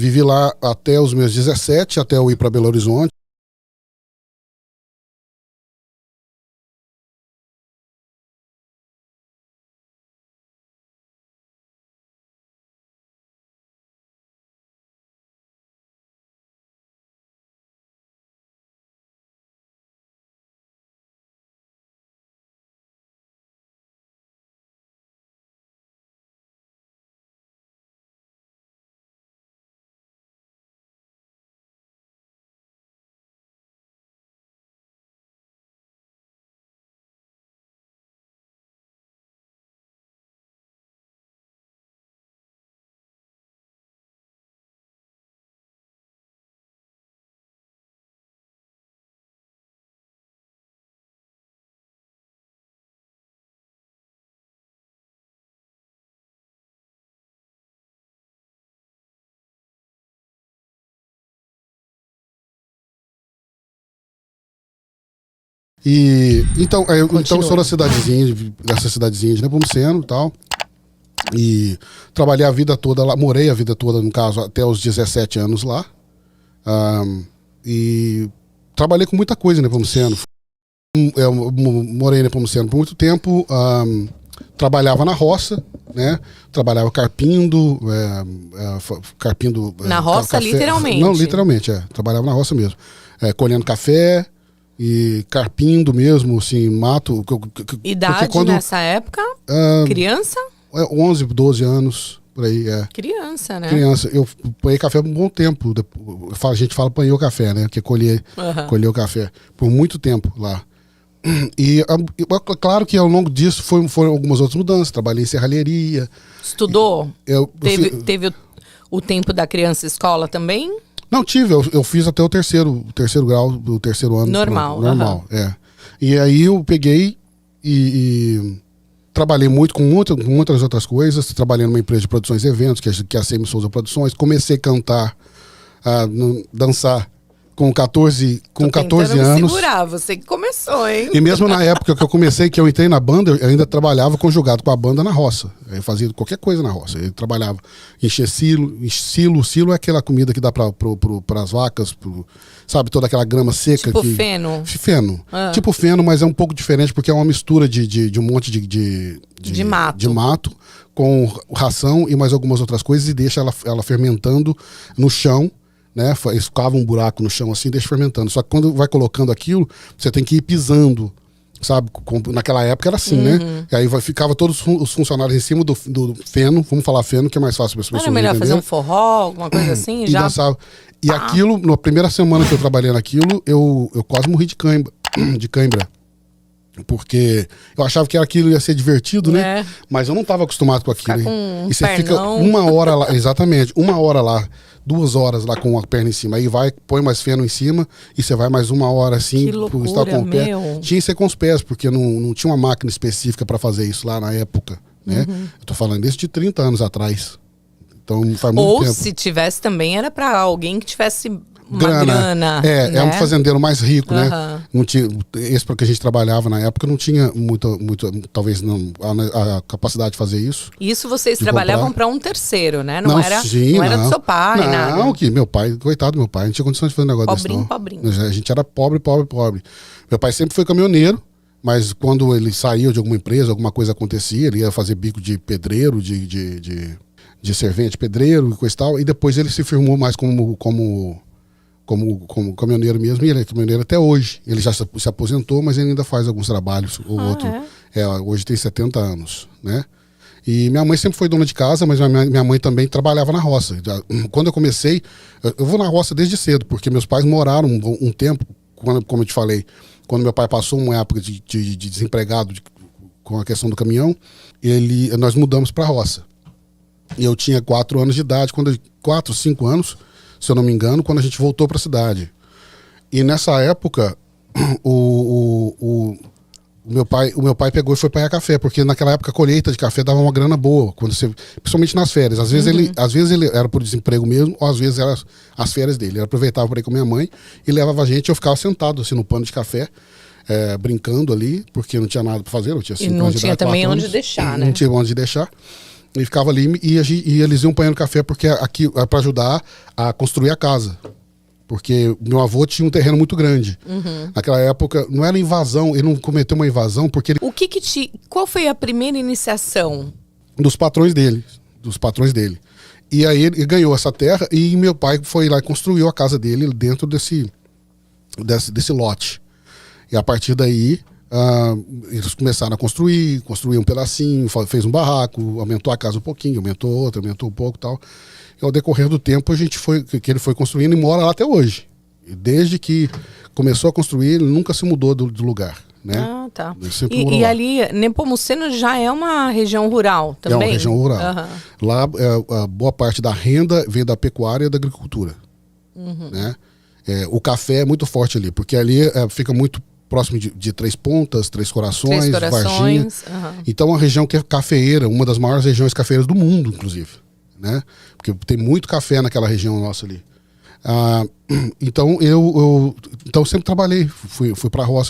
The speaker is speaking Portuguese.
Vivi lá até os meus 17, até eu ir para Belo Horizonte. E então eu sou dessa cidadezinha de Nepomuceno e tal. E trabalhei a vida toda lá, morei a vida toda, no caso, até os 17 anos lá. E trabalhei com muita coisa em Nepomuceno. Eu morei em Nepomuceno por muito tempo. Trabalhava na roça, né? Trabalhava carpindo. Na roça, café. literalmente? Não, literalmente, Trabalhava na roça mesmo. Colhendo café e carpindo mesmo, assim, mato. Idade nessa época? Criança? 11, 12 anos, por aí, Criança, né? Criança. Eu apanhei café por um bom tempo. A gente fala apanhou café, né? Porque colheu café por muito tempo lá. E claro que ao longo disso foram algumas outras mudanças. Trabalhei em serralheria. Estudou? Teve o tempo da criança escola também? Não, tive. Eu fiz até o terceiro grau do terceiro ano. Normal. E aí eu peguei e trabalhei muito com muitas outras coisas. Trabalhei numa empresa de produções e eventos, que é a Semi Souza Produções. Comecei a cantar, dançar com 14 anos. Segurar, você que começou, hein? E mesmo na época que eu comecei, que eu entrei na banda, eu ainda trabalhava conjugado com a banda na roça. Eu fazia qualquer coisa na roça. Eu trabalhava, encher silo. Silo é aquela comida que dá para as vacas, sabe, toda aquela grama seca. Tipo feno? Feno. Tipo feno, mas é um pouco diferente porque é uma mistura de um monte de mato com ração e mais algumas outras coisas e deixa ela fermentando no chão. Né? Escava um buraco no chão assim, deixa fermentando. Só que quando vai colocando aquilo, você tem que ir pisando, sabe? Naquela época era assim, né? E aí ficava todos os funcionários em cima do feno. Vamos falar feno, que é mais fácil para as pessoas entenderem. Era melhor fazer um forró, alguma coisa assim? E dançava. E aquilo, na primeira semana que eu trabalhei naquilo, eu quase morri de cãibra. Porque eu achava que aquilo ia ser divertido, né? Mas eu não estava acostumado com aquilo. E você fica uma hora lá, exatamente, 1 hora lá, 2 horas lá com a perna em cima. Aí põe mais feno em cima e você vai mais 1 hora assim. Que loucura, com o pé. Tinha que ser com os pés, porque não tinha uma máquina específica para fazer isso lá na época, né? Eu tô falando isso de 30 anos atrás. Então faz muito tempo. Ou se tivesse também, era para alguém que tivesse uma grana. Né? É um fazendeiro mais rico, né? Não tinha, esse para que a gente trabalhava na época não tinha muita talvez não a capacidade de fazer isso. Isso vocês trabalhavam para um terceiro, né? Não era do seu pai, nada. Não, que meu pai, coitado do meu pai, não tinha condições de fazer um negócio desse, não. Pobrinho. A gente era pobre. Meu pai sempre foi caminhoneiro, mas quando ele saiu de alguma empresa, alguma coisa acontecia, ele ia fazer bico de pedreiro, de servente pedreiro e coisa e tal, e depois ele se firmou mais como caminhoneiro mesmo, e ele é caminhoneiro até hoje. Ele já se aposentou, mas ele ainda faz alguns trabalhos ou outro. Hoje tem 70 anos, né? E minha mãe sempre foi dona de casa, mas minha mãe também trabalhava na roça. Quando eu comecei, eu vou na roça desde cedo, porque meus pais moraram um tempo, como eu te falei, quando meu pai passou uma época de desempregado com a questão do caminhão, nós mudamos para a roça. E eu tinha 4 anos de idade, 4, 5 anos, se eu não me engano, quando a gente voltou para a cidade. E nessa época, o meu pai pegou e foi pegar café, porque naquela época a colheita de café dava uma grana boa, principalmente nas férias. Às vezes ele era por desemprego mesmo, ou às vezes eram as férias dele. Ele aproveitava para ir com minha mãe e levava a gente, eu ficava sentado assim no pano de café, brincando ali, porque não tinha nada para fazer, eu tinha 5 anos de idade, não tinha também 4 onde anos, deixar, né? Não tinha onde deixar. E ficava ali e eles iam apanhando café porque aqui para ajudar a construir a casa. Porque meu avô tinha um terreno muito grande. Naquela época, não era invasão, ele não cometeu uma invasão porque ele... Qual foi a primeira iniciação? Dos patrões dele. E aí ele ganhou essa terra e meu pai foi lá e construiu a casa dele dentro desse lote. E a partir daí, eles começaram a construir um pedacinho, fez um barraco, aumentou a casa um pouquinho, aumentou outro, aumentou um pouco e tal. E ao decorrer do tempo, ele foi construindo e mora lá até hoje. E desde que começou a construir, ele nunca se mudou do lugar. Né? Ah, tá. E ali, Nepomuceno já é uma região rural também? É uma região rural. Lá, a boa parte da renda vem da pecuária e da agricultura. Né? O café é muito forte ali, porque ali fica muito próximo de Três Pontas, Três Corações, Varginha. Então, é uma região que é cafeeira, uma das maiores regiões cafeeiras do mundo, inclusive. Né? Porque tem muito café naquela região nossa ali. Então, eu sempre trabalhei, fui para a roça.